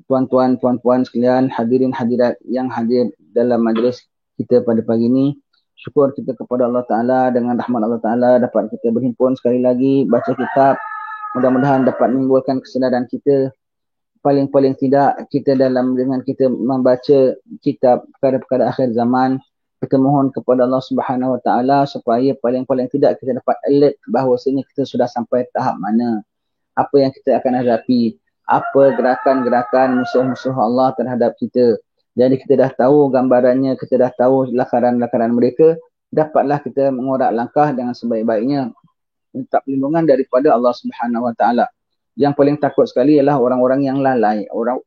tuan-tuan, puan-puan sekalian, hadirin hadirat yang hadir dalam majlis kita pada pagi ini. Syukur kita kepada Allah Ta'ala, dengan rahmat Allah Ta'ala dapat kita berhimpun sekali lagi, baca kitab. Mudah-mudahan dapat menimbulkan kesedaran kita. Paling-paling tidak kita dengan kita membaca kitab perkara-perkara akhir zaman, kita mohon kepada Allah Subhanahu Wa Ta'ala supaya paling-paling tidak kita dapat alert bahawasanya kita sudah sampai tahap mana, apa yang kita akan hadapi, apa gerakan-gerakan musuh-musuh Allah terhadap kita. Jadi kita dah tahu gambarannya, kita dah tahu lakaran-lakaran mereka, dapatlah kita mengorak langkah dengan sebaik-baiknya, minta perlindungan daripada Allah Subhanahu Wa Ta'ala. Yang paling takut sekali ialah orang-orang yang lalai. Orang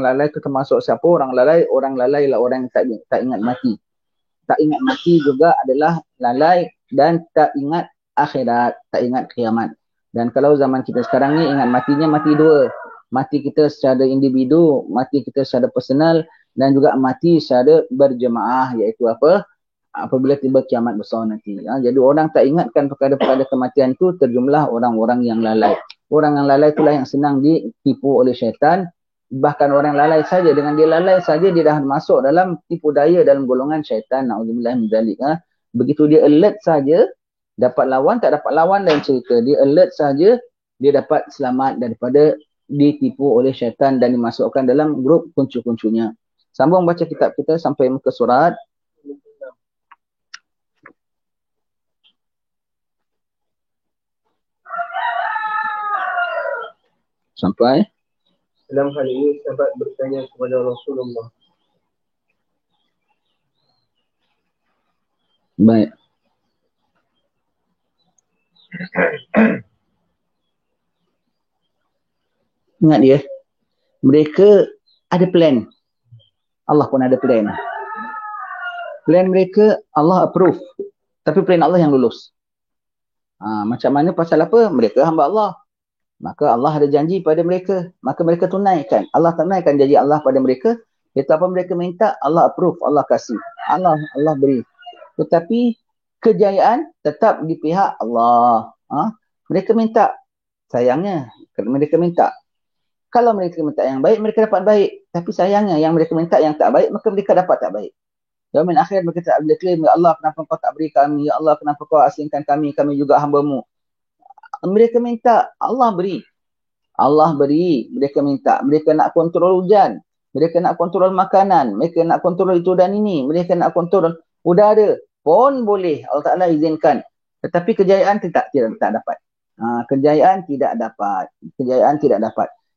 lalai itu termasuk siapa? Orang lalai ialah orang yang tak ingat mati. Tak ingat mati juga adalah lalai, dan tak ingat akhirat, tak ingat kiamat. Dan kalau zaman kita sekarang ni, ingat matinya mati dua. Mati kita secara individu, mati kita secara personal, dan juga mati secara berjemaah, iaitu apa? Apabila tiba kiamat besar nanti. Jadi orang tak ingatkan perkara-perkara kematian itu, terjumlah orang-orang yang lalai. Orang yang lalai itulah yang senang ditipu oleh syaitan. Bahkan orang lalai saja, dengan dia lalai saja, dia dah masuk dalam tipu daya dalam golongan syaitan. Na'udzubillah min zalik. Begitu dia alert saja, dapat lawan, tak dapat lawan lain cerita. Dia alert saja, dia dapat selamat daripada ditipu oleh syaitan dan dimasukkan dalam grup kuncu-kuncunya. Sambung baca kitab kita sampai muka surat sampai dalam hal ini sahabat bertanya kepada Rasulullah. Baik. Ingat dia, mereka ada plan. Allah pun ada plan. Plan mereka Allah approve, tapi plan Allah yang lulus. Macam mana, pasal apa? Mereka hamba Allah. Maka Allah ada janji pada mereka, maka mereka tunaikan. Allah tunaikan janji Allah pada mereka. Itu apa mereka minta, Allah approve, Allah kasih, Allah beri. Tetapi kejayaan tetap di pihak Allah. Mereka minta, sayangnya mereka minta. Kalau mereka minta yang baik, mereka dapat baik. Tapi sayangnya yang mereka minta yang tak baik, maka mereka dapat tak baik. Yaumil akhir mereka tak boleh claim, ya Allah kenapa kau tak beri kami, ya Allah kenapa kau asingkan kami juga hamba-Mu. Mereka minta, Allah beri. Allah beri, mereka minta. Mereka nak kontrol hujan, mereka nak kontrol makanan, mereka nak kontrol itu dan ini, mereka nak kontrol udara pun boleh, Allah Ta'ala izinkan. Tetapi kejayaan tidak dapat. Kejayaan tidak dapat.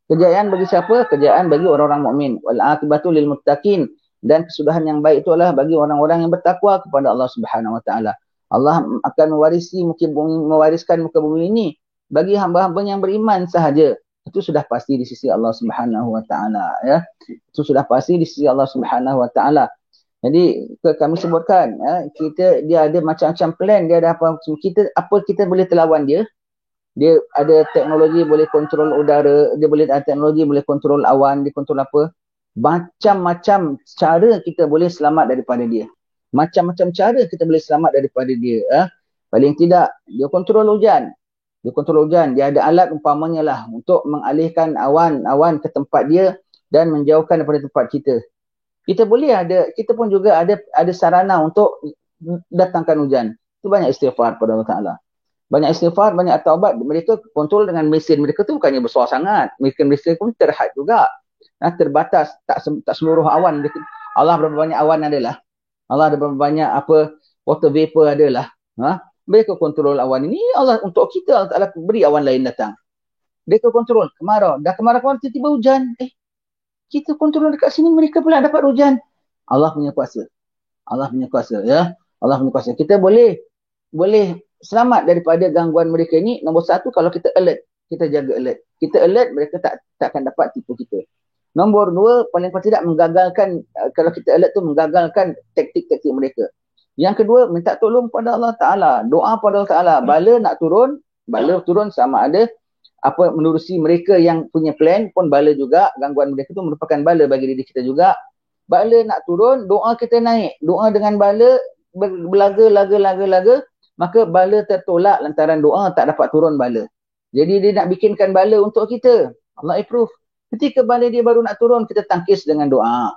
Kejayaan bagi siapa? Kejayaan bagi orang-orang mukmin. Wal aqibatu lil muttaqin. Dan kesudahan yang baik itu adalah bagi orang-orang yang bertakwa kepada Allah Subhanahu Wa Ta'ala. Allah akan mewariskan muka bumi ini bagi hamba-hamba yang beriman sahaja. Itu sudah pasti di sisi Allah Subhanahu Wa Ta'ala. Ya. Itu sudah pasti di sisi Allah Subhanahu Wa Ta'ala. Jadi kami sebutkan, dia ada macam-macam plan, dia ada apa kita boleh terlawan dia. Dia ada teknologi boleh kontrol udara, dia boleh ada teknologi boleh kontrol awan, dia kontrol apa. Macam-macam cara kita boleh selamat daripada dia. Macam-macam cara kita boleh selamat daripada dia. Paling tidak, dia kontrol hujan. Dia ada alat umpamanya lah untuk mengalihkan awan ke tempat dia dan menjauhkan daripada tempat kita. Kita pun juga ada sarana untuk datangkan hujan. Itu banyak istighfar pada Allah Ta'ala. Banyak istighfar, banyak taubat. Mereka kontrol dengan mesin. Mereka tu bukannya besar sangat. Mesin pun terhad juga. Terbatas. Tak seluruh awan. Allah berapa banyak awan adalah. Allah ada berapa banyak water vapor adalah. Mereka kontrol awan ini. Allah untuk kita, Allah Ta'ala beri awan lain datang. Mereka kontrol kemarau. Dah kemarau tiba-tiba hujan. Kita kontrol dekat sini, mereka pula dapat hujan. Allah punya kuasa. Ya. Allah punya kuasa. Kita boleh selamat daripada gangguan mereka ni. Nombor satu, kalau kita alert. Kita jaga alert. Kita alert, mereka tak akan dapat tipu kita. Nombor dua, paling tidak menggagalkan, kalau kita alert tu menggagalkan taktik-taktik mereka. Yang kedua, minta tolong pada Allah Ta'ala. Doa pada Allah Ta'ala. Bala nak turun, sama ada menerusi mereka yang punya plan pun bala juga. Gangguan mereka tu merupakan bala bagi diri kita juga. Bala nak turun, doa kita naik. Doa dengan bala berlaga, maka bala tertolak lantaran doa tak dapat turun bala. Jadi dia nak bikinkan bala untuk kita. Allah approve. Ketika badai dia baru nak turun, kita tangkis dengan doa.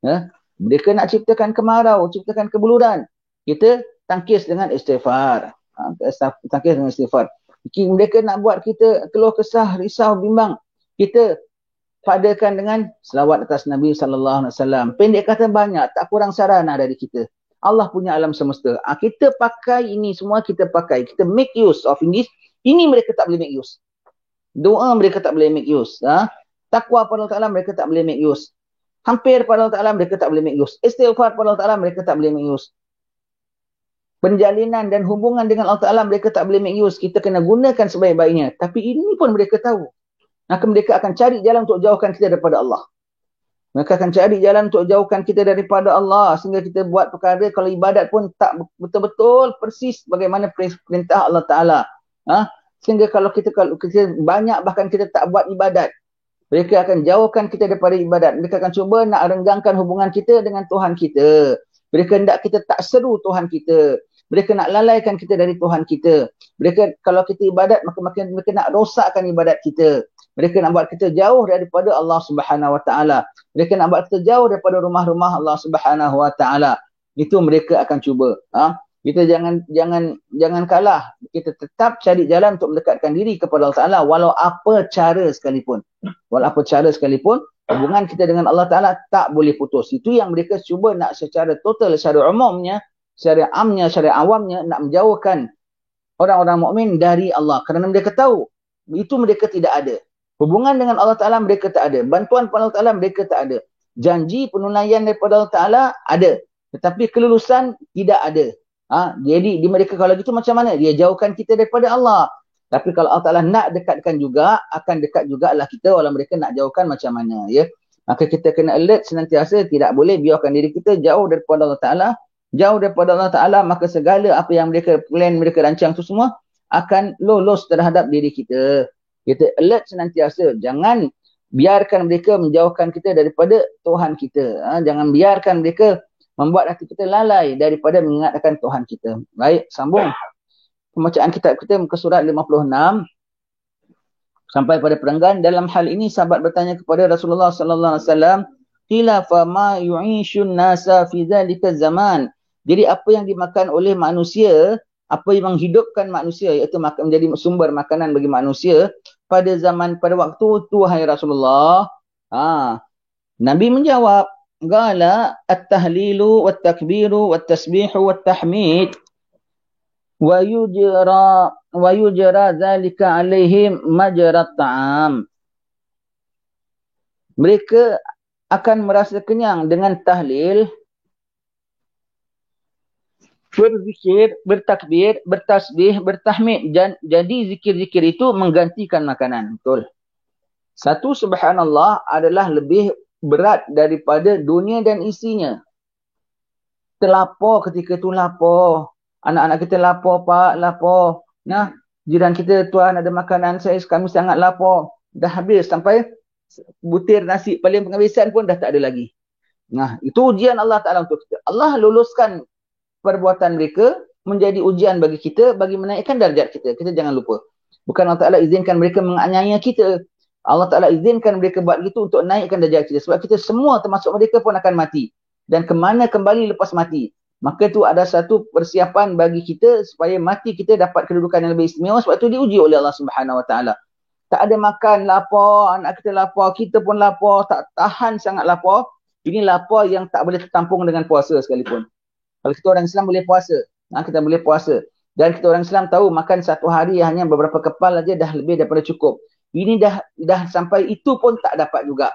Ya. Mereka nak ciptakan kemarau, ciptakan kebuluran, kita tangkis dengan istighfar. Tangkis dengan istighfar. Mereka nak buat kita keluh kesah, risau, bimbang, kita padakan dengan selawat atas Nabi SAW. Pendek kata banyak, tak kurang sarana dari kita. Allah punya alam semesta. Kita pakai ini semua, kita pakai. Kita make use of this. Ini mereka tak boleh make use. Doa mereka tak boleh make use. Takwa pada Allah Ta'ala mereka tak boleh make use. Hampir pada Allah Ta'ala mereka tak boleh make use. Istighfar pada Allah Ta'ala mereka tak boleh make use. Penjalinan dan hubungan dengan Allah Ta'ala mereka tak boleh make use. Kita kena gunakan sebaik-baiknya. Tapi ini pun mereka tahu. Maka mereka akan cari jalan untuk jauhkan kita daripada Allah. Mereka akan cari jalan untuk jauhkan kita daripada Allah. Sehingga kita buat perkara, kalau ibadat pun tak betul-betul persis bagaimana perintah Allah Ta'ala. Sehingga kalau kita banyak, bahkan kita tak buat ibadat, mereka akan jauhkan kita daripada ibadat. Mereka akan cuba nak renggangkan hubungan kita dengan Tuhan kita. Mereka hendak kita tak seru Tuhan kita. Mereka nak lalaikan kita dari Tuhan kita. Mereka, kalau kita ibadat, maka mereka nak rosakkan ibadat kita. Mereka nak buat kita jauh daripada Allah Subhanahu Wa Taala. Mereka nak buat kita jauh daripada rumah-rumah Allah Subhanahu Wa Taala. Itu mereka akan cuba. Kita jangan kalah. Kita tetap cari jalan untuk mendekatkan diri kepada Allah Ta'ala walau apa cara sekalipun. Walau apa cara sekalipun, hubungan kita dengan Allah Ta'ala tak boleh putus. Itu yang mereka cuba nak secara total, secara umumnya, secara amnya, secara awamnya, nak menjauhkan orang-orang mukmin dari Allah. Kerana mereka tahu, itu mereka tidak ada. Hubungan dengan Allah Ta'ala mereka tak ada. Bantuan pada Allah Ta'ala mereka tak ada. Janji penunaian daripada Allah Ta'ala ada. Tetapi kelulusan tidak ada. Jadi di mereka kalau gitu macam mana? Dia jauhkan kita daripada Allah. Tapi kalau Allah Ta'ala nak dekatkan juga, akan dekat jugalah kita walau mereka nak jauhkan macam mana. Ya? Maka kita kena alert senantiasa, tidak boleh biarkan diri kita jauh daripada Allah Ta'ala. Jauh daripada Allah Ta'ala, maka segala apa yang mereka plan, mereka rancang itu semua akan lolos terhadap diri kita. Kita alert senantiasa. Jangan biarkan mereka menjauhkan kita daripada Tuhan kita. Jangan biarkan mereka membuat hati kita lalai daripada mengingatkan Tuhan kita. Baik, sambung. Pembacaan kitab kita muka surat 56 sampai pada perenggan. Dalam hal ini sahabat bertanya kepada Rasulullah sallallahu alaihi wasallam, "Qila fa ma yu'ishun nasa fi dzalika zaman?" Jadi apa yang dimakan oleh manusia, apa yang menghidupkan manusia, iaitu menjadi sumber makanan bagi manusia pada waktu itu, wahai Rasulullah. Nabi menjawab, qala at-tahlilu wat-takbiru wat-tasbihu wat-tahmid wa yujra zalika alaihim majrat ta'am. Mereka akan merasa kenyang dengan tahlil, berzikir, bertakbir, bertasbih, bertahmid. Jadi zikir-zikir itu menggantikan makanan. Betul. Satu, subhanallah adalah lebih berat daripada dunia dan isinya. Kita lapar ketika tu lapar. Anak-anak kita lapar, pak, lapar. Jiran kita, tuan ada makanan, kami sangat lapar. Dah habis sampai butir nasi paling penghabisan pun dah tak ada lagi. Itu ujian Allah Ta'ala untuk kita. Allah luluskan perbuatan mereka menjadi ujian bagi kita, bagi menaikkan darjat kita. Kita jangan lupa. Bukan Allah Ta'ala izinkan mereka menganiaya kita. Allah Ta'ala izinkan mereka buat gitu untuk naikkan darjat kita. Sebab kita semua termasuk mereka pun akan mati. Dan kemana kembali lepas mati. Maka itu ada satu persiapan bagi kita supaya mati kita dapat kedudukan yang lebih istimewa. Sebab itu diuji oleh Allah Subhanahu Wa Ta'ala. Tak ada makan, lapar, anak kita lapar, kita pun lapar, tak tahan sangat lapar. Ini lapar yang tak boleh tertampung dengan puasa sekalipun. Kalau kita orang Islam boleh puasa. Kita boleh puasa. Dan kita orang Islam tahu makan satu hari hanya beberapa kepal aja dah lebih daripada cukup. Ini dah sampai itu pun tak dapat juga.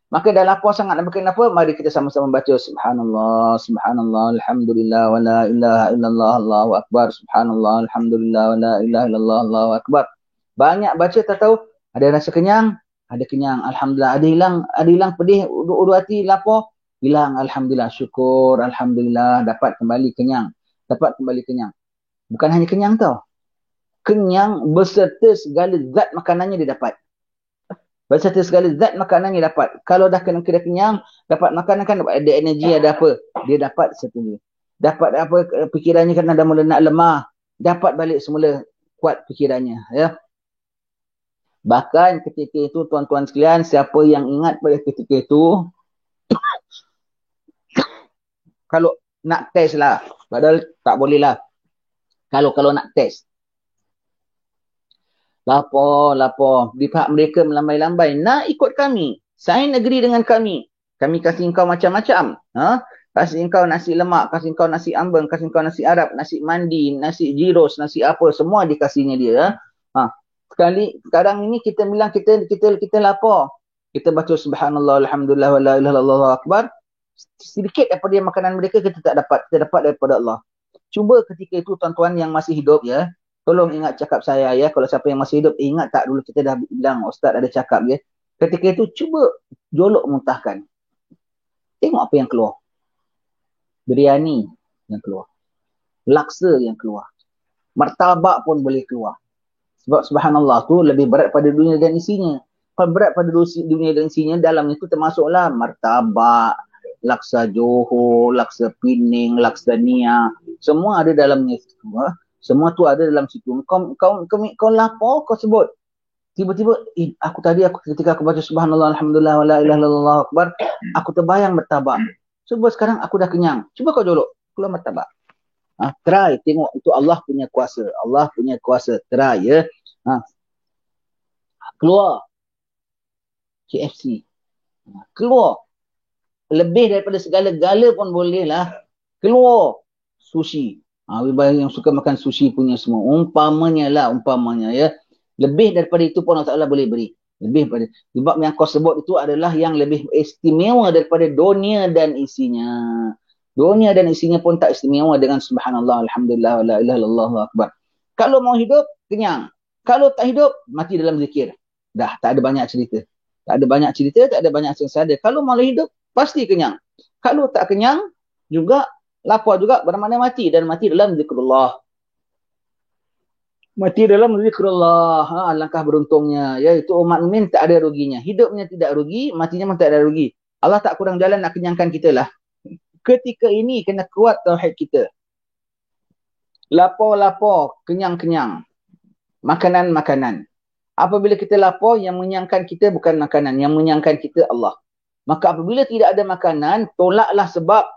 Maka dah lapar sangat nak makan apa? Mari kita sama-sama baca subhanallah, subhanallah, alhamdulillah, wa la ilaha illallah, Allahu akbar, subhanallah, alhamdulillah, wa la ilaha illallah, Allahu akbar. Banyak baca tak tahu, ada rasa kenyang, ada kenyang, alhamdulillah, ada hilang pedih, udu hati lapar, hilang, alhamdulillah, syukur, alhamdulillah, dapat kembali kenyang. Bukan hanya kenyang tau. Kenyang beserta segala zat makanannya dia dapat. Beserta segala zat makanannya dapat. Kalau dah kena kenyang, dapat makanan kan dapat ada energi, ada apa. Dia dapat seterusnya. Dapat apa fikirannya kan dah mula nak lemah. Dapat balik semula kuat fikirannya. Ya. Bahkan ketika itu tuan-tuan sekalian, siapa yang ingat pada ketika itu, kalau nak test lah, padahal tak boleh lah. Kalau nak test, lapor. Di pihak mereka melambai-lambai, nak ikut kami, sign agree dengan kami. Kami kasih engkau macam-macam. Kasih engkau nasi lemak, kasih engkau nasi ambeng, kasih engkau nasi Arab, nasi mandi, nasi gyros, nasi apa, semua dikasihnya dia. Sekarang ini kita bilang kita lapor. Kita baca subhanallah, alhamdulillah, wa la ilaha illallah, Allahu akbar. Sedikit daripada makanan mereka kita tak dapat. Kita dapat daripada Allah. Cuba ketika itu tuan-tuan yang masih hidup ya, tolong ingat cakap saya ya. Kalau siapa yang masih hidup, ingat tak dulu kita dah bilang Ustaz ada cakap ya. Ketika itu cuba jolok muntahkan. Tengok apa yang keluar. Biryani yang keluar. Laksa yang keluar. Martabak pun boleh keluar. Sebab subhanallah tu lebih berat pada dunia dan isinya. Kalau berat pada dunia dan isinya, dalamnya tu termasuklah martabak, laksa Johor, laksa Pening, laksa Nia. Semua ada dalamnya. Semua tu ada dalam situ. Kau lapor, kau sebut. Tiba-tiba, ketika aku baca subhanallah, alhamdulillah, wa la ilaha illallah, akbar, aku terbayang martabak. Cuba sekarang aku dah kenyang. Cuba kau jolok, keluar martabak. Try, tengok itu Allah punya kuasa. Allah punya kuasa. Try ya. Keluar KFC. Keluar. Lebih daripada segala-gala pun boleh lah. Keluar sushi. Yang suka makan sushi punya semua. Umpamanya ya. Lebih daripada itu pun Allah Ta'ala boleh beri. Lebih daripada. Sebab yang kau sebut itu adalah yang lebih istimewa daripada dunia dan isinya. Dunia dan isinya pun tak istimewa dengan subhanallah, alhamdulillah, la ilaha illallah, Allahu akbar. Kalau mau hidup, kenyang. Kalau tak hidup, mati dalam zikir. Dah, tak ada banyak cerita. Tak ada banyak cerita, tak ada banyak sengsara. Kalau mau hidup, pasti kenyang. Kalau tak kenyang, juga lapar juga bermakna mati. Dan mati dalam zikrullah. Mati dalam zikrullah. Alangkah beruntungnya. Iaitu umat mukmin tak ada ruginya. Hidupnya tidak rugi, matinya pun tak ada rugi. Allah tak kurang jalan nak kenyangkan kita lah. Ketika ini kena kuat tauhid kita. Lapor, kenyang-kenyang. Makanan-makanan. Apabila kita lapor, yang mengenyangkan kita bukan makanan. Yang mengenyangkan kita Allah. Maka apabila tidak ada makanan, tolaklah sebab.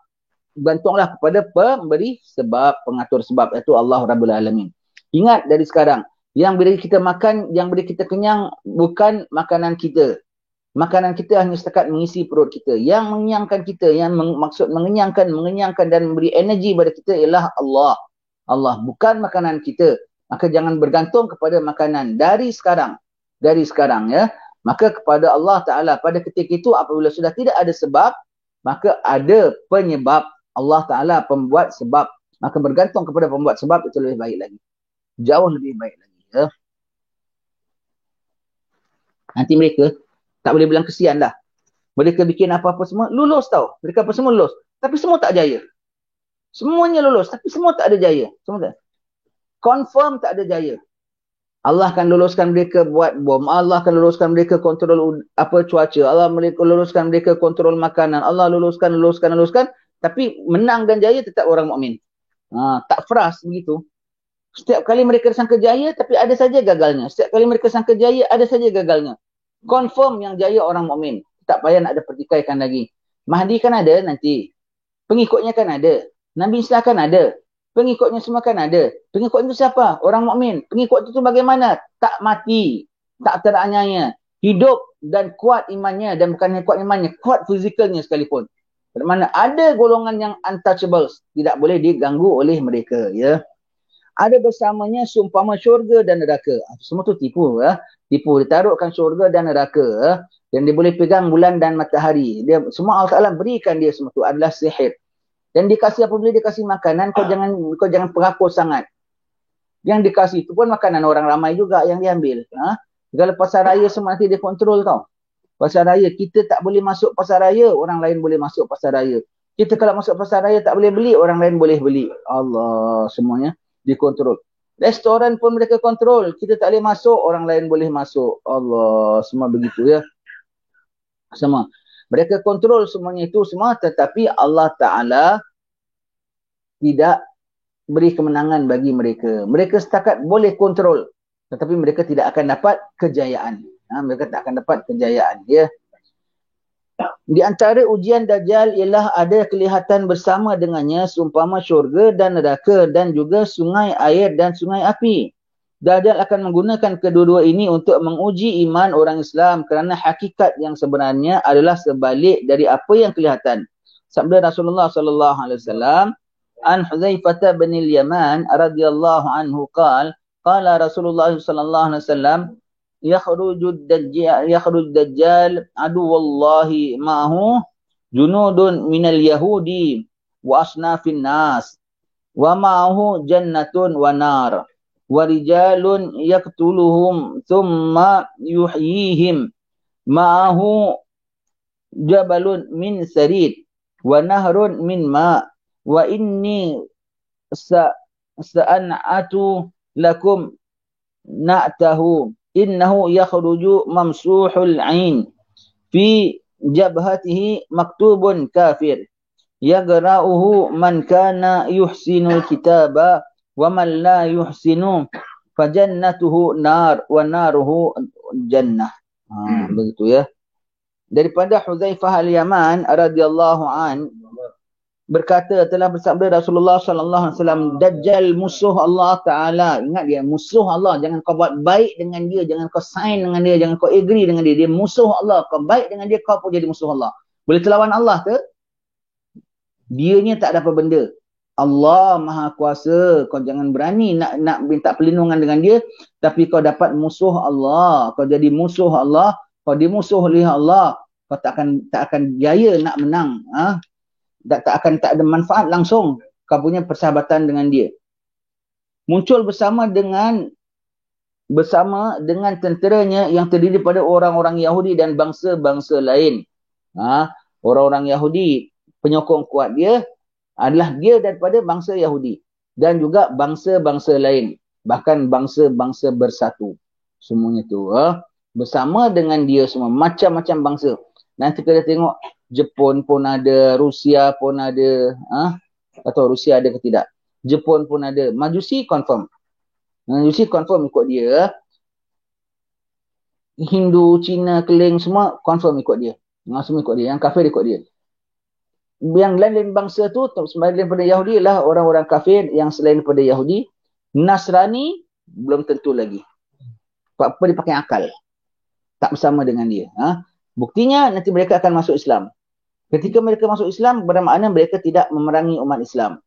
Gantunglah kepada pemberi sebab, pengatur sebab. Iaitu Allah Rabbul Alamin. Ingat dari sekarang. Yang beri kita makan, yang beri kita kenyang, bukan makanan kita. Makanan kita hanya setakat mengisi perut kita. Yang mengenyangkan kita, yang maksud mengenyangkan dan memberi energi pada kita ialah Allah. Allah, bukan makanan kita. Maka jangan bergantung kepada makanan dari sekarang. Dari sekarang ya. Maka kepada Allah Ta'ala pada ketika itu apabila sudah tidak ada sebab, maka ada penyebab. Allah Ta'ala pembuat sebab. Maka bergantung kepada pembuat sebab itu lebih baik lagi. Jauh lebih baik lagi ya. Nanti mereka tak boleh bilang kesian dah. Mereka bikin apa-apa semua, lulus tau. Mereka apa semua lulus. Tapi semua tak jaya. Semuanya lulus, tapi semua tak ada jaya. Semua tak. Confirm tak ada jaya. Allah akan luluskan mereka buat bom. Allah akan luluskan mereka kontrol cuaca. Allah luluskan mereka kontrol makanan. Allah luluskan. Tapi menang dan jaya tetap orang mukmin. Tak fras begitu. Setiap kali mereka sangka jaya, tapi ada saja gagalnya. Setiap kali mereka sangka jaya, ada saja gagalnya. Confirm yang jaya orang mukmin. Tak payah nak ada pertikaikan lagi. Mahdi kan ada nanti. Pengikutnya kan ada. Nabi Isa kan ada. Pengikutnya semua kan ada. Pengikut itu siapa? Orang mukmin. Pengikut itu bagaimana? Tak mati. Tak teraniaya. Hidup dan kuat imannya. Dan bukan hanya kuat imannya. Kuat fizikalnya sekalipun. Bermakna ada golongan yang untouchables. Tidak boleh diganggu oleh mereka. Ya. Ada bersamanya seumpama syurga dan neraka. Semua tu tipu. Ya. Tipu. Ditaruhkan syurga dan neraka. Dan dia boleh pegang bulan dan matahari. Dia, semua Allah Ta'ala berikan dia semua tu adalah sihir. Dan dikasih apabila dikasih makanan, kau jangan pengakur sangat. Yang dikasih itu pun makanan orang ramai juga yang diambil. Kalau pasar raya semua nanti dia kontrol tau. Pasar raya, kita tak boleh masuk pasar raya, orang lain boleh masuk pasar raya. Kita kalau masuk pasar raya tak boleh beli, orang lain boleh beli. Allah, semuanya dikontrol. Restoran pun mereka kontrol. Kita tak boleh masuk, orang lain boleh masuk. Allah, semua begitu ya. Semua. Mereka kontrol semuanya itu semua, tetapi Allah Ta'ala tidak beri kemenangan bagi mereka. Mereka setakat boleh kontrol. tetapi mereka tidak akan dapat kejayaan. Mereka tak akan dapat kejayaan. Ya. Di antara ujian Dajjal ialah ada kelihatan bersama dengannya seumpama syurga dan neraka dan juga sungai air dan sungai api. Dajjal akan menggunakan kedua-dua ini untuk menguji iman orang Islam kerana hakikat yang sebenarnya adalah sebalik dari apa yang kelihatan. Sabda Rasulullah sallallahu alaihi wasallam, an Hudzaifah bin al-Yaman radhiyallahu anhu qala Rasulullah sallallahu alaihi wasallam, yakhruju dajjal adu wallahi ma'ahu junudun minal yahudi wa asnafin nas wa ma'ahu jannatun wa nar wa rijalun yaqtuluhum thumma yuhyihim ma'ahu jabalun min sarid wa nahrun min ma wa inni sa'an'atu lakum na'tahu innahu yakhruju mamsuhul ain fi jabhatihi maktubun kafir yagra'uhu man kana yuhsinul kitaba wa man la yuhsinu fajannatuhu nar wa naruhu jannah. Begitu ya. Daripada Hudzaifah al-Yaman radhiyallahu an berkata, telah bersabda Rasulullah sallallahu alaihi wasallam, Dajjal musuh Allah Taala. Ingat dia musuh Allah, jangan kau buat baik dengan dia, jangan kau sign dengan dia, jangan kau agree dengan dia. Dia musuh Allah, kau baik dengan dia kau pun jadi musuh Allah. Boleh terlawan Allah ke? Dianya tak ada apa benda. Allah Maha Kuasa, kau jangan berani nak minta perlindungan dengan dia, tapi kau dapat musuh Allah, kau jadi musuh Allah, kau dimusuh oleh Allah, kau tak akan jaya nak menang. Tak ada manfaat langsung kau punya persahabatan dengan dia. Muncul bersama dengan tenteranya yang terdiri daripada orang-orang Yahudi dan bangsa-bangsa lain. Orang-orang Yahudi, penyokong kuat dia adalah dia daripada bangsa Yahudi dan juga bangsa-bangsa lain, bahkan bangsa-bangsa bersatu. Semuanya tu bersama dengan dia semua, macam-macam bangsa. Nanti kita tengok Jepun pun ada, Rusia pun ada. Atau Rusia ada ke tidak? Jepun pun ada. Majusi confirm. Majusi confirm ikut dia. Hindu, Cina, Keling semua confirm ikut dia. Semua ikut dia. Yang kafir ikut dia. Yang lain-lain bangsa tu selain daripada Yahudi ialah orang-orang kafir yang selain daripada Yahudi. Nasrani belum tentu lagi. Apa dia pakai akal. Tak bersama dengan dia. Buktinya nanti mereka akan masuk Islam. Ketika mereka masuk Islam, bermakna mereka tidak memerangi umat Islam.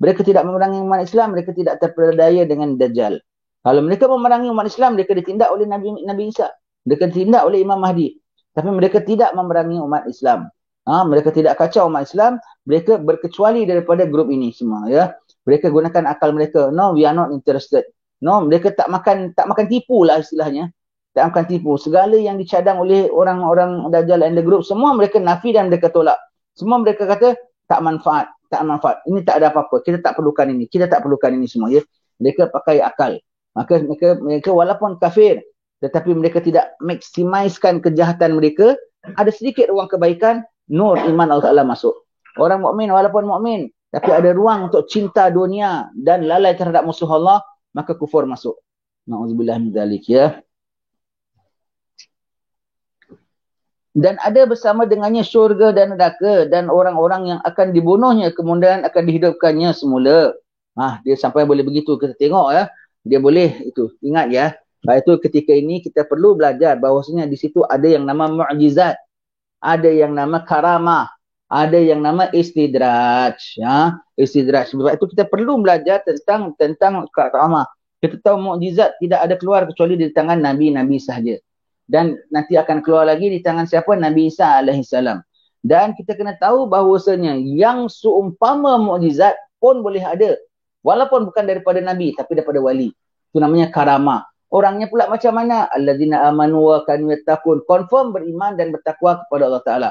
Mereka tidak memerangi umat Islam, mereka tidak terperdaya dengan Dajjal. Kalau mereka memerangi umat Islam, mereka ditindak oleh Nabi Isa. Mereka ditindak oleh Imam Mahdi. Tapi mereka tidak memerangi umat Islam. Mereka tidak kacau umat Islam, mereka berkecuali daripada grup ini semua. Ya. Mereka gunakan akal mereka. No, we are not interested. No, mereka tak makan tipu lah istilahnya. Tak akan tipu. Segala yang dicadang oleh orang-orang Dajjal and the group, semua mereka nafi dan mereka tolak. Semua mereka kata, tak manfaat. Ini tak ada apa-apa. Kita tak perlukan ini. Kita tak perlukan ini semua. Ya. Mereka pakai akal. Maka mereka walaupun kafir, tetapi mereka tidak maksimiskan kejahatan mereka. Ada sedikit ruang kebaikan, nur iman Allah Ta'ala masuk. Orang mukmin walaupun mukmin, tapi ada ruang untuk cinta dunia dan lalai terhadap musuh Allah, maka kufur masuk. Na'udzubillah min dzalik ya. Dan ada bersama dengannya syurga dan neraka dan orang-orang yang akan dibunuhnya kemudian akan dihidupkannya semula. Dia sampai boleh begitu kita tengok ya. Dia boleh itu. Ingat ya. Itu ketika ini kita perlu belajar bahawasanya di situ ada yang nama mu'jizat, ada yang nama karamah, ada yang nama istidraj ya. Istidraj. Sebab itu kita perlu belajar tentang karamah. Kita tahu mu'jizat tidak ada keluar kecuali di tangan nabi-nabi sahaja. Dan nanti akan keluar lagi di tangan siapa? Nabi Isa alaihissalam. Dan kita kena tahu bahawasanya yang seumpama mukjizat pun boleh ada. Walaupun bukan daripada Nabi, tapi daripada wali. Itu namanya karamah. Orangnya pula macam mana? Alladzina amanu wa kanu yattaqun. Confirm beriman dan bertakwa kepada Allah Ta'ala.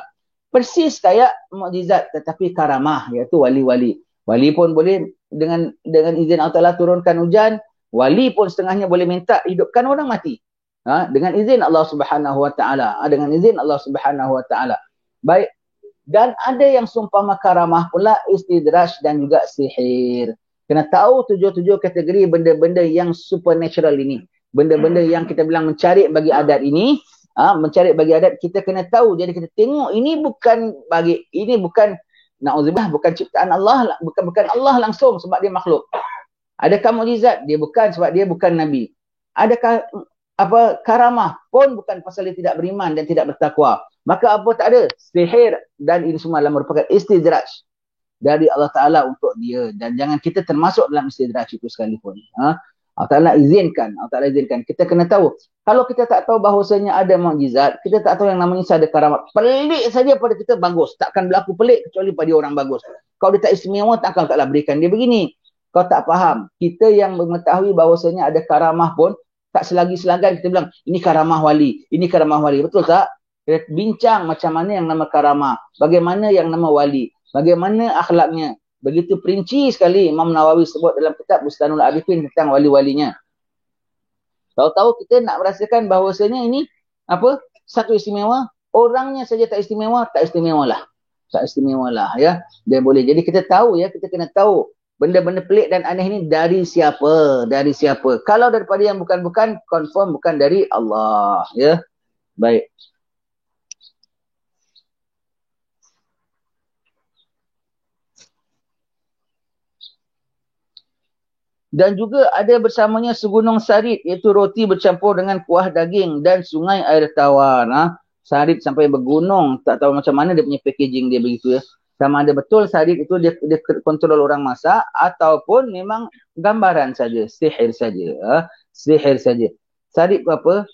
Persis kayak mukjizat tetapi karamah, iaitu wali-wali. Wali pun boleh dengan izin Allah Ta'ala turunkan hujan. Wali pun setengahnya boleh minta hidupkan orang mati. Dengan izin Allah Subhanahu Wa Taala, dengan izin Allah Subhanahu Wa Taala. Baik. Dan ada yang seumpama karamah pula istidraj dan juga sihir. Kena tahu tujuh kategori benda-benda yang supernatural ini. Benda-benda yang kita bilang mencari bagi adat ini, mencari bagi adat, kita kena tahu. Jadi kita tengok ini bukan na'udzubillah, bukan ciptaan Allah, bukan Allah langsung sebab dia makhluk. Adakah mukjizat? Dia bukan sebab dia bukan nabi. Adakah karamah pun bukan pasal dia tidak beriman dan tidak bertakwa. Maka apa tak ada? Sihir dan ini semua adalah merupakan istidraj dari Allah Ta'ala untuk dia. Dan jangan kita termasuk dalam istidraj itu sekalipun. Allah Ta'ala izinkan. Kita kena tahu. Kalau kita tak tahu bahawasanya ada mukjizat, kita tak tahu yang namanya ada karamat. Pelik saja pada kita bagus. Takkan berlaku pelik kecuali pada orang bagus. Kalau dia tak istimewa, takkan Allah Ta'ala berikan dia begini. Kau tak faham. Kita yang mengetahui bahawasanya ada karamah pun, tak selagi-selagan kita bilang, ini karamah wali. Betul tak? Kita bincang macam mana yang nama karamah. Bagaimana yang nama wali. Bagaimana akhlaknya. Begitu perinci sekali Imam Nawawi sebut dalam kitab Bustanul Arifin tentang wali-walinya. Tahu-tahu kita nak merasakan bahawasanya ini satu istimewa. Orangnya saja tak istimewa, tak istimewalah ya. Dia boleh. Jadi kita tahu ya, kita kena tahu benda-benda pelik dan aneh ini dari siapa? Kalau daripada yang bukan-bukan, confirm bukan dari Allah ya. Baik. Dan juga ada bersamanya segunung sarit, iaitu roti bercampur dengan kuah daging dan sungai air tawar. Sarit sampai bergunung, tak tahu macam mana dia punya packaging dia begitu ya. Sama ada betul sarit itu dia kontrol orang masak ataupun memang gambaran saja, sihir saja. Sarit tu apa?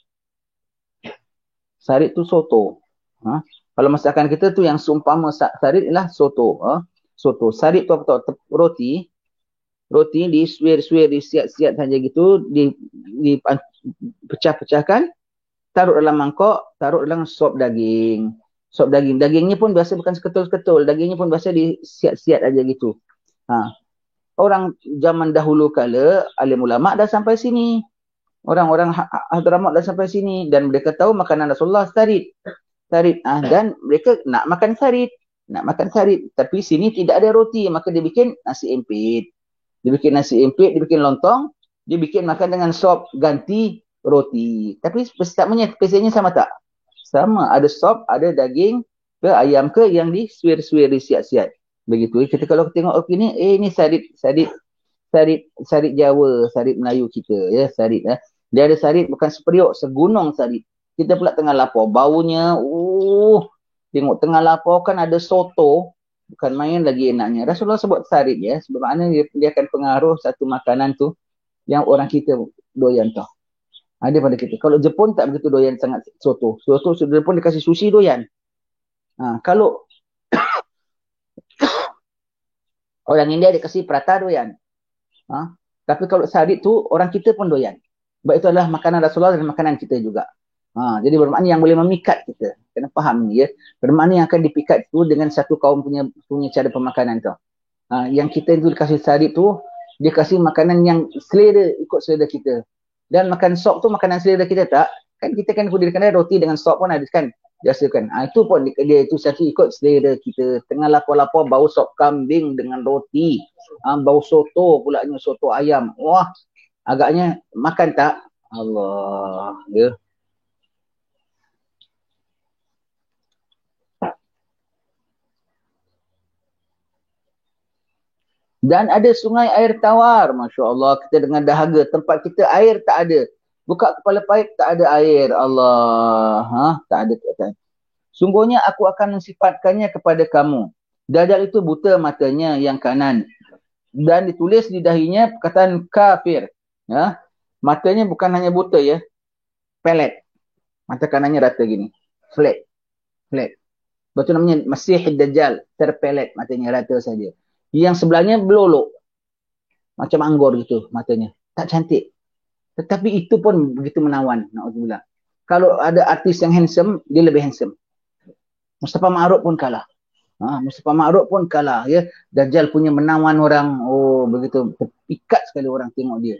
Sarit tu soto. Kalau masakan kita tu yang seumpama sarit ialah soto. Soto. Sarit tu apa tahu? Roti disuir-suir, disiat-siat saja gitu, dipecah-pecahkan, taruh dalam mangkok, taruh dalam sop daging. Dagingnya pun biasa bukan seketul-ketul, dagingnya pun biasa disiat-siat aja gitu. Orang zaman dahulu kala, alim ulama dah sampai sini. Orang-orang Hadramaut dah sampai sini dan mereka tahu makanan Rasulullah sarit. Dan mereka nak makan sarit. Tapi sini tidak ada roti, maka dia bikin nasi empit. Dia bikin lontong, dia bikin makan dengan sop ganti roti. Tapi spesialnya sama tak? Sama, ada sop, ada daging ke ayam ke yang disuir-suir, disiat-siat. Begitu. Kita kalau tengok ini, ini sarit Jawa, sarit Melayu kita ya, sarit ya. Dia ada sarit bukan seperiuk, segunung sarit. Kita pula tengah lapar, baunya tengok tengah lapar kan ada soto. Bukan main lagi enaknya. Rasulullah sebut sarit ya. Sebab mana dia akan pengaruh satu makanan tu yang orang kita doyan tau. Ada pada kita. Kalau Jepun tak begitu doyan sangat soto. Soto Jepun dia kasih sushi doyan. Kalau orang India dia kasih prata doyan. Tapi kalau sarit tu orang kita pun doyan. Sebab itu adalah makanan Rasulullah dan makanan kita juga. Jadi bermakna yang boleh memikat kita. Kena faham ni ya. Bermakna yang akan dipikat tu dengan satu kaum punya cara pemakanan tu. Yang kita itu dikasih sarit tu, dia kasih makanan yang selera, ikut selera kita. Dan makan sop tu makanan selera kita tak? Kan kita kan kudirkan roti dengan sop pun ada kan? Biasakan. Itu pun dia itu satu ikut selera kita. Tengah lapar-lapar bau sop kambing dengan roti. Bau soto pulaknya, soto ayam. Wah, agaknya makan tak? Allah. Ya. Dan ada sungai air tawar. Masya Allah, kita dengan dahaga. Tempat kita air tak ada. Buka kepala paip, tak ada air. Allah. Tak ada. Sungguhnya aku akan mensifatkannya kepada kamu. Dajjal itu buta matanya yang kanan. Dan ditulis di dahinya perkataan kafir. Matanya bukan hanya buta ya. Pelet. Mata kanannya rata gini. Flat. Betul namanya Masih Dajjal. Terpelet matanya rata saja. Yang sebelahnya belolok. Macam anggur gitu matanya. Tak cantik. Tetapi itu pun begitu menawan. Na'udzubillah. Kalau ada artis yang handsome, dia lebih handsome. Mustafa Ma'ruf pun kalah. Ya. Dajjal punya menawan orang. Oh, begitu. Terpikat sekali orang tengok dia.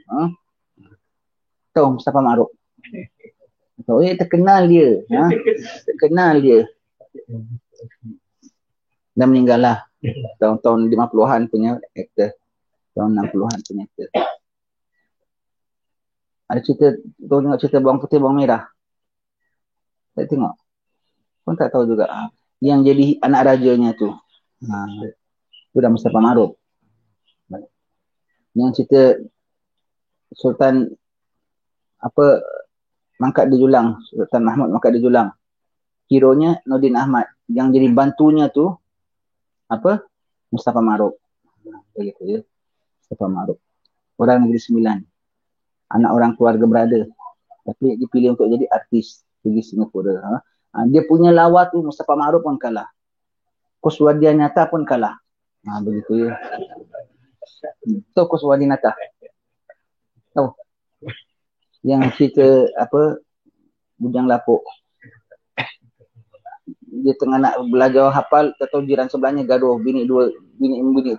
Tahu Mustafa Ma'ruf? Tahu, terkenal dia. Terkenal dia. Dah meninggal lah. Tahun-tahun 50-an punya aktor. Tahun 60-an punya aktor. Ada cerita, kau tengok cerita bawang putih, bawang merah. Tak tengok. Kau tak tahu juga. Yang jadi anak rajanya tu. Itu dah Mustafa Maruf. Yang cerita Sultan apa mangkat di Julang. Sultan Mahmud mangkat di Julang. Hero-nya Nordin Ahmad. Yang jadi bantunya tu apa? Mustafa Maruf. Begitu ya. Mustafa Maruf. Orang Negeri Sembilan. Anak orang keluarga berada. Tapi dipilih untuk jadi artis. Pergi Singapura. Dia punya lawa tu Mustafa Maruf pun kalah. Kuswadianata pun kalah. Begitu ya. Tahu Kuswadianata? Tahu? Yang cerita apa bujang lapuk. Dia tengah nak belajar hafal, tahu jiran sebelahnya gaduh, bini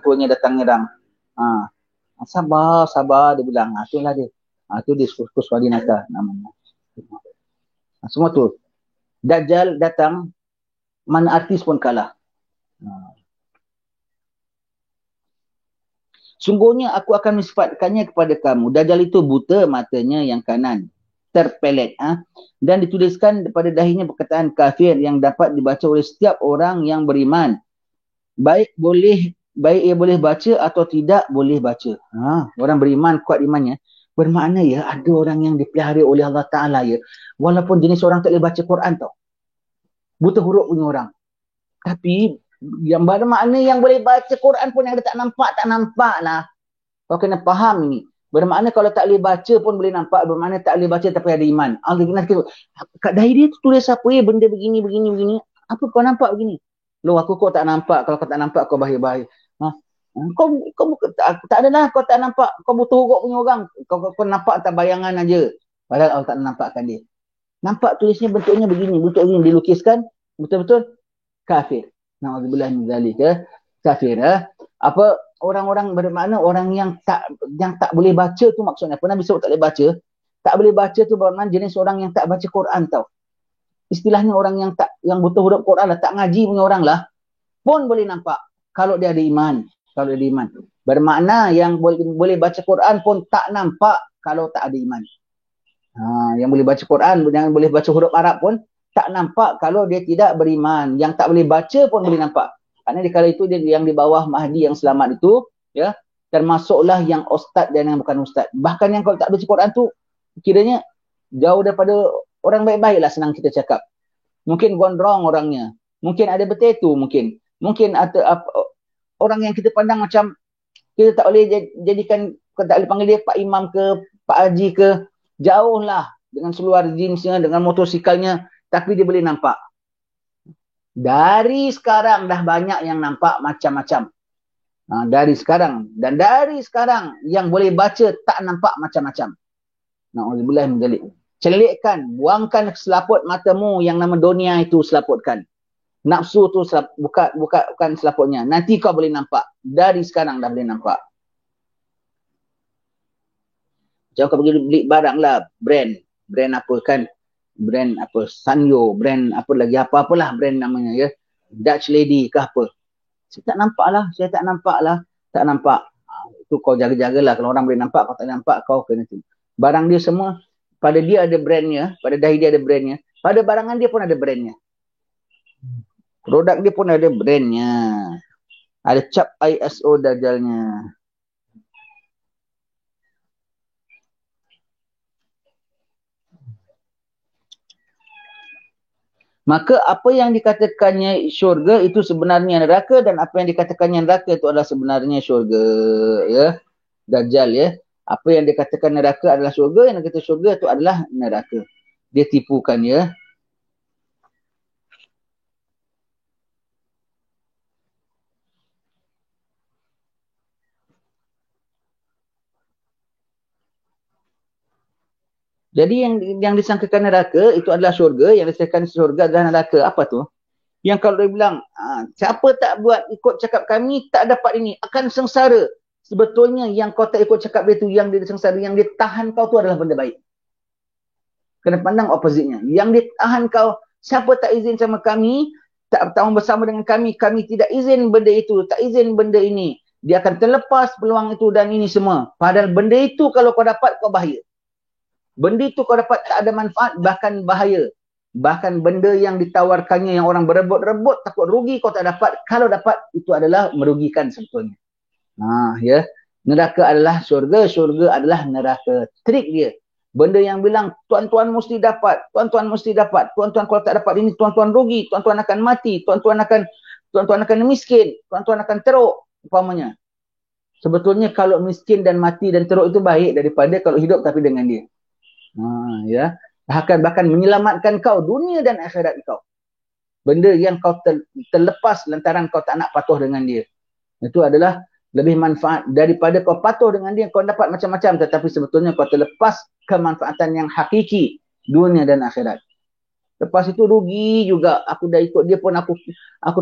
tuanya datang nyerang. Sabar dia bilang. Itulah dia. Itu dia Kuswadinata namanya. Semua tu. Dajjal datang, mana artis pun kalah. Sungguhnya aku akan mensifatkannya kepada kamu. Dajjal itu buta matanya yang kanan, terpelet. Dan dituliskan pada dahinya perkataan kafir yang dapat dibaca oleh setiap orang yang beriman. Baik ia boleh baca atau tidak boleh baca. Orang beriman, kuat imannya. Bermakna ya, ada orang yang dipelihara oleh Allah Ta'ala ya. Walaupun jenis orang tak boleh baca Quran tau. Buta huruf punya orang. Tapi yang bermakna yang boleh baca Quran pun yang dia tak nampak lah. Kau kena faham ni. Bermakna kalau tak boleh baca pun boleh nampak. Bermakna tak boleh baca tapi ada iman. Kat dahi dia tu tulis apa ya, benda begini. Apa kau nampak begini? Loh, kau tak nampak. Kalau kau tak nampak, kau bahaya-bahaya. Kau tak ada lah, kau tak nampak. Kau butuh huruf punya orang. Kau nampak tak bayangan aja. Padahal Allah tak nampakkan dia. Nampak tulisnya bentuknya begini. Dilukiskan. Betul-betul kafir. Na'udzubillah min zalika. Kafir. Apa orang-orang bermakna orang yang tak boleh baca tu maksudnya. Apa Nabi sebut tak boleh baca? Tak boleh baca tu bermakna jenis orang yang tak baca Quran tau. Istilahnya orang yang butuh huruf Quran lah, tak ngaji punya orang lah, pun boleh nampak kalau dia ada iman. Bermakna yang boleh baca Quran pun tak nampak kalau tak ada iman. Yang boleh baca Quran, yang boleh baca huruf Arab pun tak nampak kalau dia tidak beriman. Yang tak boleh baca pun boleh nampak. Kerana di kala itu dia yang di bawah Mahdi yang selamat itu, ya, termasuklah yang ustaz dan yang bukan ustaz. Bahkan yang kalau tak baca Quran tu kiranya jauh daripada orang baik-baik lah, senang kita cakap. Mungkin gondrong orangnya. Mungkin ada betetu mungkin. Mungkin ada orang yang kita pandang macam kita tak boleh jadikan, tak boleh panggil dia Pak Imam ke, Pak Haji ke. Jauh lah dengan seluar jeansnya, dengan motorsikalnya. Tapi dia boleh nampak. Dari sekarang dah banyak yang nampak macam-macam. Dari sekarang. Dan dari sekarang yang boleh baca tak nampak macam-macam. Na'udzubillah min dzalik. Celikkan, buangkan selaput matamu yang nama dunia itu, selaputkan. Nafsu tu bukan selaputnya. Nanti kau boleh nampak. Dari sekarang dah boleh nampak. Jangan kau pergi beli barang lah, brand apa kan, brand apa, Sanyo, brand apa lagi, apa-apalah brand namanya ya, Dutch Lady ke apa. Saya tak nampak lah. Itu kau jaga-jagalah. Kalau orang boleh nampak, kau tak nampak, kau kena tu. Barang dia semua, pada dia ada brandnya, pada dahi dia ada brandnya, pada barangan dia pun ada brandnya. Produk dia pun ada brandnya. Ada cap ISO Dajjalnya. Maka apa yang dikatakannya syurga itu sebenarnya neraka, dan apa yang dikatakannya neraka itu adalah sebenarnya syurga. Ya, Dajjal ya. Apa yang dikatakan neraka adalah syurga, yang dikatakan syurga itu adalah neraka. Dia tipukan ya. Jadi yang disangkakan neraka itu adalah syurga, yang disangkakan syurga adalah neraka. Apa tu? Yang kalau dia bilang, siapa tak buat ikut cakap kami, tak dapat ini, akan sengsara. Sebetulnya yang kau tak ikut cakap dia tu, yang dia sengsara, yang dia tahan kau tu adalah benda baik. Kena pandang opposite-nya. Yang dia tahan kau, siapa tak izin sama kami, tak bertanggung bersama dengan kami tidak izin benda itu, tak izin benda ini. Dia akan terlepas peluang itu dan ini semua. Padahal benda itu kalau kau dapat, kau bahaya. Benda itu kau dapat tak ada manfaat, bahkan bahaya. Bahkan benda yang ditawarkannya yang orang berebut-rebut takut rugi kau tak dapat. Kalau dapat itu adalah merugikan sebetulnya. Ya. Neraka adalah syurga, syurga adalah neraka. Trik dia. Benda yang bilang tuan-tuan mesti dapat, tuan-tuan mesti dapat, tuan-tuan kalau tak dapat ini tuan-tuan rugi, tuan-tuan akan mati, tuan-tuan akan miskin, tuan-tuan akan teruk umpamanya. Sebetulnya kalau miskin dan mati dan teruk itu baik daripada kalau hidup tapi dengan dia. Ya. Bahkan menyelamatkan kau dunia dan akhirat kau. Benda yang kau terlepas lantaran kau tak nak patuh dengan dia. Itu adalah lebih manfaat daripada kau patuh dengan dia, kau dapat macam-macam tetapi sebetulnya kau terlepas kemanfaatan yang hakiki dunia dan akhirat. Lepas itu rugi juga. Aku dah ikut dia pun aku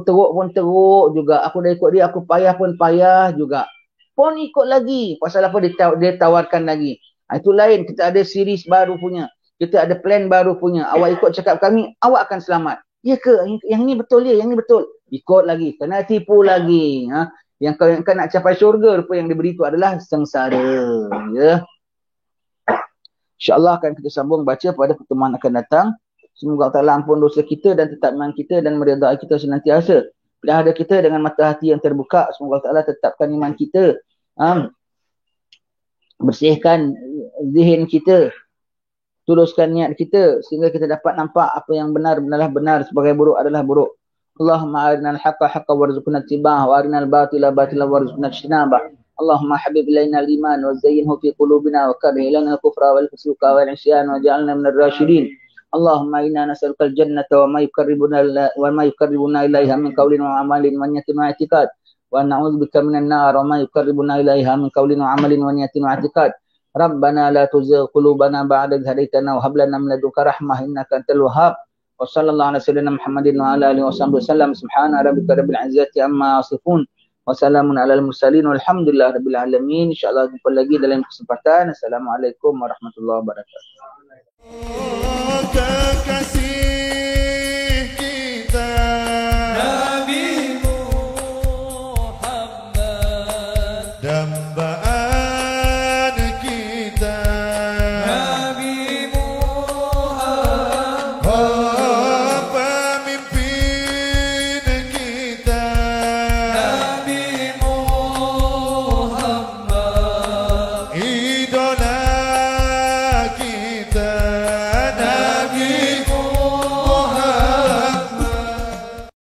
teruk pun teruk juga. Aku dah ikut dia, aku payah pun payah juga. Pun ikut lagi. Pasal apa dia tawarkan lagi. Itu lain. Kita ada series baru punya. Kita ada plan baru punya. Awak ikut cakap kami, awak akan selamat. Ya ke? Yang ni betul ya? Yang ni betul. Ikut lagi. Kena tipu lagi. Yang kau nak capai syurga, rupa yang diberi itu adalah sengsara. Ya. InsyaAllah akan kita sambung baca pada pertemuan akan datang. Semoga Allah ampun dosa kita dan tetap iman kita dan meridai kita senantiasa. Bila ada kita dengan mata hati yang terbuka, semoga Allah tetapkan iman kita. Bersihkan zihin kita. Tuluskan niat kita sehingga kita dapat nampak apa yang benar adalah benar, sebagai buruk adalah buruk. Allahumma arinal haqqa haqqa warzuqna ittiba'ah wa arinal batila batila warzuqna ijtinabah. Allahumma habib ilaina al-iman wa zayyinhu fi qulubina wa karrih ilaina al-kufra wal fusuqa wal 'isyan waj'alna minar rasyidin. Allahumma inna nas'aluka al-jannata wa ma yuqarribuna ilaiha min qawlin wa 'amalin wa niyatin wa i'tiqad. Wa na'udzubika minan nar wa ma yuqarribuna ilaiha min qawlin wa 'amalin wa niyatin wa i'tiqad. Rabbana la tuzigh qulubana ba'da idh hadaytana wa hab lana min ladunka rahmah innaka antal wahhab. Wa sallallahu ala sayyidina Muhammadin wa ala alihi wasallam. Subhana rabbika rabbil izzati amma yasifun. Wa salamun alal mursalin walhamdulillahi rabbil alamin. Insyaallah jumpa lagi dalam kesempatan. Assalamualaikum warahmatullahi wabarakatuh.